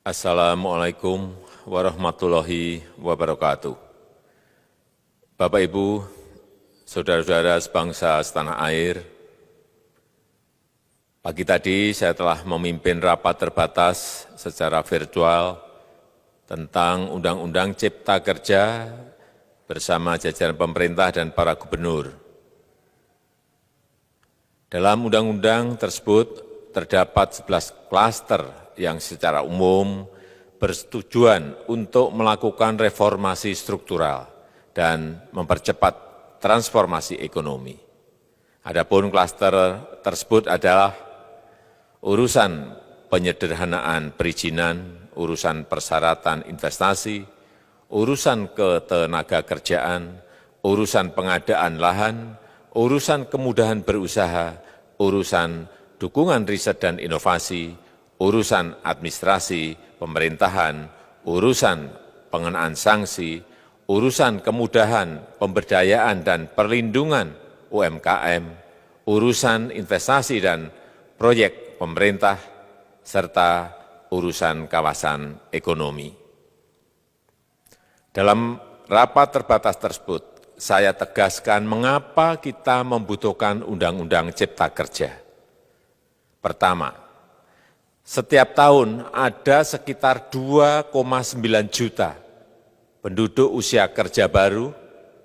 Assalamualaikum warahmatullahi wabarakatuh. Bapak, Ibu, saudara-saudara sebangsa setanah air, pagi tadi saya telah memimpin rapat terbatas secara virtual tentang Undang-Undang Cipta Kerja bersama jajaran pemerintah dan para gubernur. Dalam undang-undang tersebut terdapat 11 klaster yang secara umum bertujuan untuk melakukan reformasi struktural dan mempercepat transformasi ekonomi. Adapun klaster tersebut adalah urusan penyederhanaan perizinan, urusan persyaratan investasi, urusan ketenagakerjaan, urusan pengadaan lahan, urusan kemudahan berusaha, urusan dukungan riset dan inovasi, urusan administrasi pemerintahan, urusan pengenaan sanksi, urusan kemudahan pemberdayaan dan perlindungan UMKM, urusan investasi dan proyek pemerintah, serta urusan kawasan ekonomi. Dalam rapat terbatas tersebut, saya tegaskan mengapa kita membutuhkan Undang-Undang Cipta Kerja. Pertama, setiap tahun ada sekitar 2,9 juta penduduk usia kerja baru,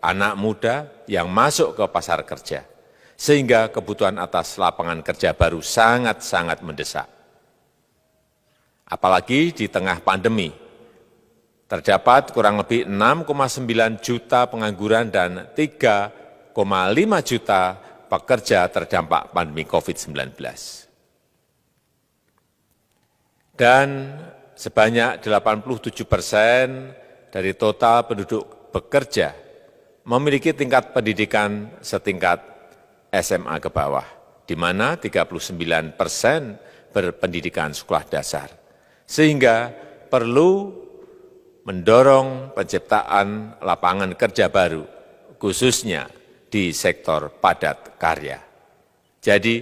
anak muda yang masuk ke pasar kerja, sehingga kebutuhan atas lapangan kerja baru sangat-sangat mendesak. Apalagi di tengah pandemi, terdapat kurang lebih 6,9 juta pengangguran dan 3,5 juta pekerja terdampak pandemi COVID-19. Dan sebanyak 87% dari total penduduk bekerja memiliki tingkat pendidikan setingkat SMA ke bawah, di mana 39% berpendidikan sekolah dasar. Sehingga perlu mendorong penciptaan lapangan kerja baru, khususnya di sektor padat karya. Jadi,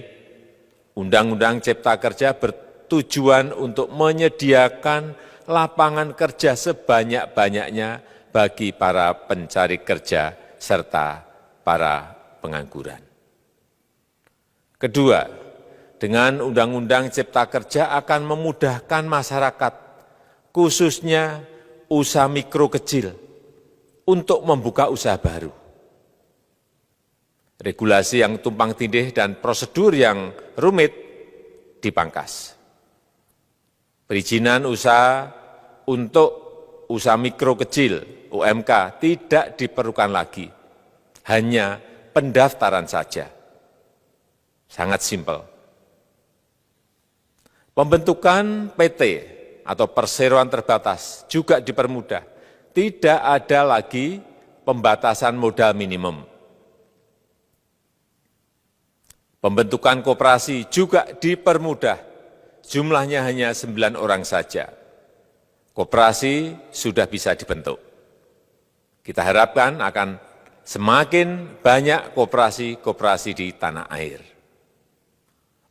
Undang-Undang Cipta Kerja bertujuan untuk menyediakan lapangan kerja sebanyak-banyaknya bagi para pencari kerja serta para pengangguran. Kedua, dengan Undang-Undang Cipta Kerja akan memudahkan masyarakat, khususnya usaha mikro kecil, untuk membuka usaha baru. Regulasi yang tumpang tindih dan prosedur yang rumit dipangkas. Perizinan usaha untuk usaha mikro kecil UMK tidak diperlukan lagi, hanya pendaftaran saja. Sangat simpel. Pembentukan PT atau perseroan terbatas juga dipermudah. Tidak ada lagi pembatasan modal minimum. Pembentukan koperasi juga dipermudah. Jumlahnya hanya 9 orang saja. Koperasi sudah bisa dibentuk. Kita harapkan akan semakin banyak koperasi-koperasi di tanah air.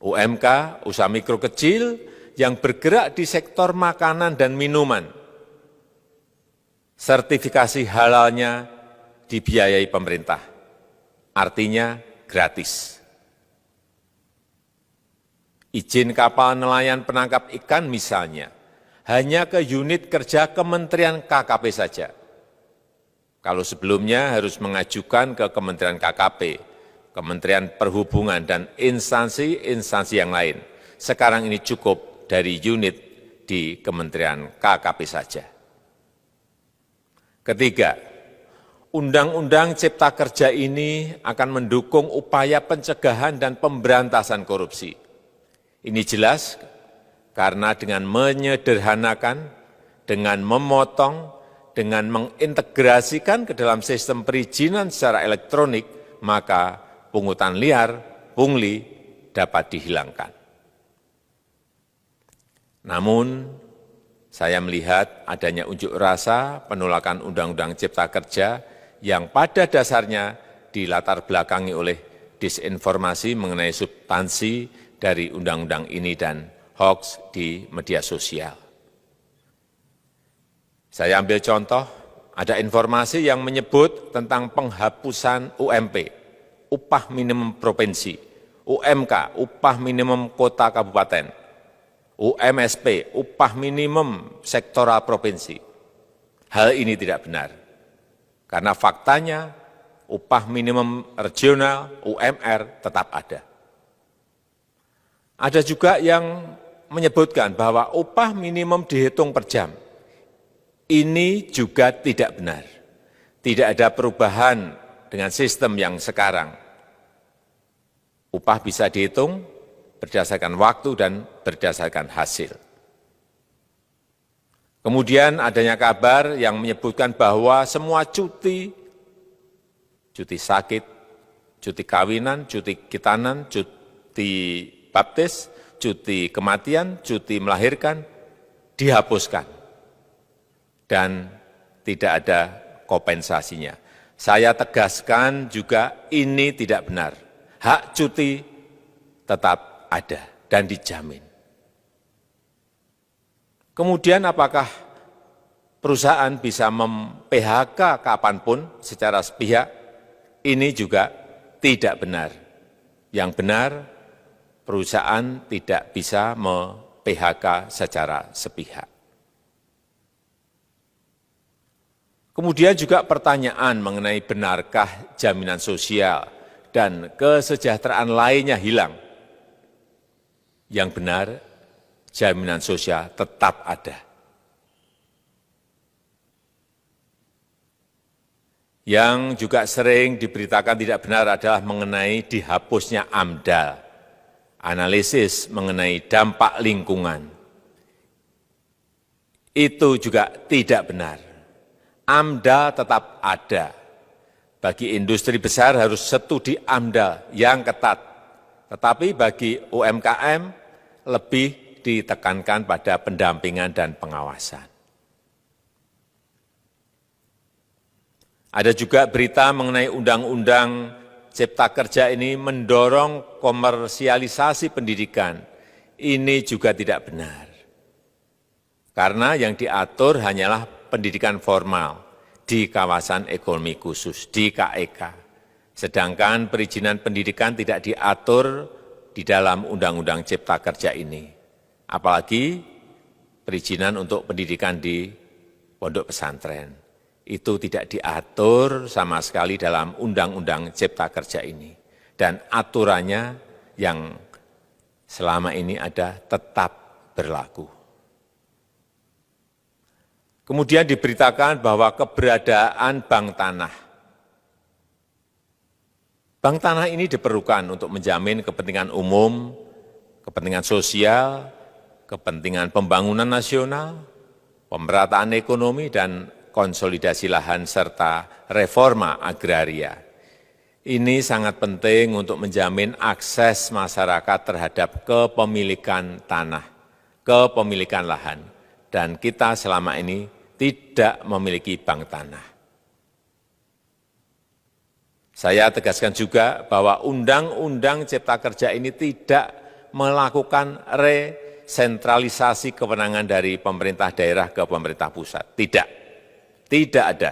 UMK, usaha mikro kecil yang bergerak di sektor makanan dan minuman. Sertifikasi halalnya dibiayai pemerintah, artinya gratis. Izin kapal nelayan penangkap ikan misalnya, hanya ke unit kerja Kementerian KKP saja. Kalau sebelumnya harus mengajukan ke Kementerian KKP, Kementerian Perhubungan, dan instansi-instansi yang lain. Sekarang ini cukup dari unit di Kementerian KKP saja. Ketiga, Undang-Undang Cipta Kerja ini akan mendukung upaya pencegahan dan pemberantasan korupsi. Ini jelas karena dengan menyederhanakan, dengan memotong, dengan mengintegrasikan ke dalam sistem perizinan secara elektronik, maka pungutan liar, pungli dapat dihilangkan. Namun, saya melihat adanya unjuk rasa penolakan Undang-Undang Cipta Kerja yang pada dasarnya dilatar belakangi oleh disinformasi mengenai substansi dari undang-undang ini dan hoax di media sosial. Saya ambil contoh, ada informasi yang menyebut tentang penghapusan UMP, upah minimum provinsi, UMK, upah minimum kota kabupaten, UMSP, upah minimum sektoral provinsi. Hal ini tidak benar, karena faktanya upah minimum regional, UMR, tetap ada. Ada juga yang menyebutkan bahwa upah minimum dihitung per jam. Ini juga tidak benar. Tidak ada perubahan dengan sistem yang sekarang. Upah bisa dihitung berdasarkan waktu dan berdasarkan hasil. Kemudian adanya kabar yang menyebutkan bahwa semua cuti sakit, cuti kawinan, cuti khitanan, cuti baptis, cuti kematian, cuti melahirkan, dihapuskan. Dan tidak ada kompensasinya. Saya tegaskan juga ini tidak benar. Hak cuti tetap ada dan dijamin. Kemudian apakah perusahaan bisa mem-PHK kapanpun secara sepihak? Ini juga tidak benar. Yang benar, perusahaan tidak bisa me-PHK secara sepihak. Kemudian juga pertanyaan mengenai benarkah jaminan sosial dan kesejahteraan lainnya hilang. Yang benar, jaminan sosial tetap ada. Yang juga sering diberitakan tidak benar adalah mengenai dihapusnya AMDAL, analisis mengenai dampak lingkungan. Itu juga tidak benar. AMDAL tetap ada. Bagi industri besar harus studi AMDAL yang ketat. Tetapi bagi UMKM lebih ditekankan pada pendampingan dan pengawasan. Ada juga berita mengenai Undang-Undang Cipta Kerja ini mendorong komersialisasi pendidikan. Ini juga tidak benar. Karena yang diatur hanyalah pendidikan formal di kawasan ekonomi khusus, di KEK. Sedangkan perizinan pendidikan tidak diatur di dalam Undang-Undang Cipta Kerja ini. Apalagi perizinan untuk pendidikan di pondok pesantren. Itu tidak diatur sama sekali dalam Undang-Undang Cipta Kerja ini. Dan aturannya yang selama ini ada tetap berlaku. Kemudian diberitakan bahwa keberadaan bank tanah. Bank tanah ini diperlukan untuk menjamin kepentingan umum, kepentingan sosial, kepentingan pembangunan nasional, pemerataan ekonomi, dan konsolidasi lahan serta reforma agraria. Ini sangat penting untuk menjamin akses masyarakat terhadap kepemilikan tanah, kepemilikan lahan. Dan kita selama ini tidak memiliki bank tanah. Saya tegaskan juga bahwa Undang-Undang Cipta Kerja ini tidak melakukan resentralisasi kewenangan dari pemerintah daerah ke pemerintah pusat. Tidak ada.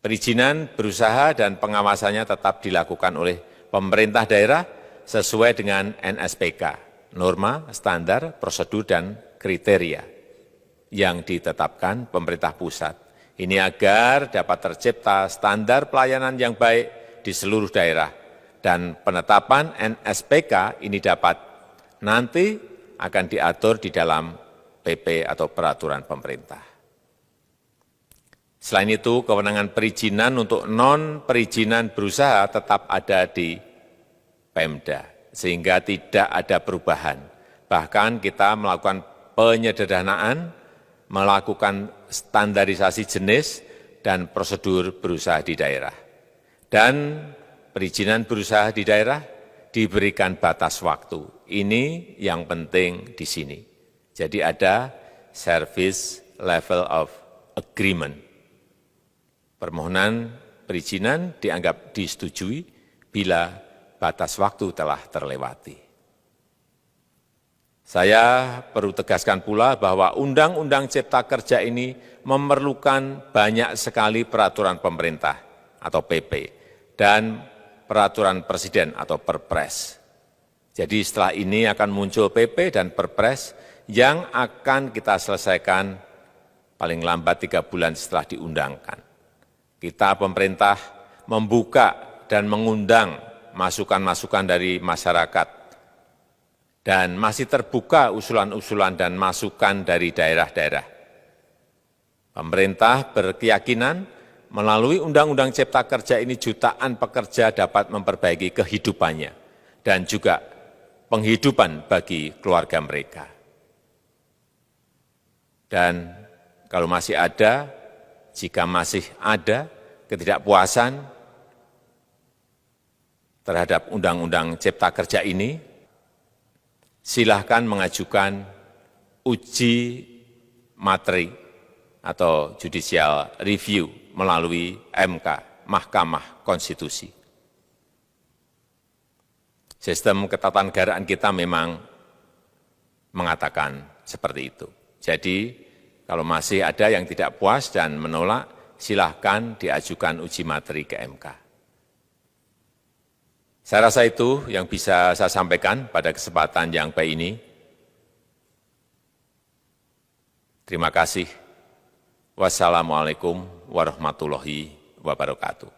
Perizinan berusaha dan pengawasannya tetap dilakukan oleh pemerintah daerah sesuai dengan NSPK, norma, standar, prosedur, dan kriteria yang ditetapkan pemerintah pusat. Ini agar dapat tercipta standar pelayanan yang baik di seluruh daerah. Dan penetapan NSPK ini dapat nanti akan diatur di dalam PP atau peraturan pemerintah. Selain itu, kewenangan perizinan untuk non-perizinan berusaha tetap ada di Pemda, sehingga tidak ada perubahan. Bahkan kita melakukan penyederhanaan, melakukan standarisasi jenis dan prosedur berusaha di daerah. Dan perizinan berusaha di daerah diberikan batas waktu. Ini yang penting di sini. Jadi ada service level of agreement. Permohonan perizinan dianggap disetujui bila batas waktu telah terlewati. Saya perlu tegaskan pula bahwa Undang-Undang Cipta Kerja ini memerlukan banyak sekali peraturan pemerintah atau PP dan peraturan presiden atau Perpres. Jadi setelah ini akan muncul PP dan Perpres yang akan kita selesaikan paling lambat 3 bulan setelah diundangkan. Kita pemerintah membuka dan mengundang masukan-masukan dari masyarakat dan masih terbuka usulan-usulan dan masukan dari daerah-daerah. Pemerintah berkeyakinan melalui Undang-Undang Cipta Kerja ini jutaan pekerja dapat memperbaiki kehidupannya dan juga penghidupan bagi keluarga mereka. Dan kalau masih ada, jika masih ada ketidakpuasan terhadap Undang-Undang Cipta Kerja ini, silahkan mengajukan uji materi atau judicial review melalui MK, Mahkamah Konstitusi. Sistem ketatanegaraan kita memang mengatakan seperti itu. Jadi, kalau masih ada yang tidak puas dan menolak, silahkan diajukan uji materi ke MK. Saya rasa itu yang bisa saya sampaikan pada kesempatan yang baik ini. Terima kasih. Wassalamualaikum warahmatullahi wabarakatuh.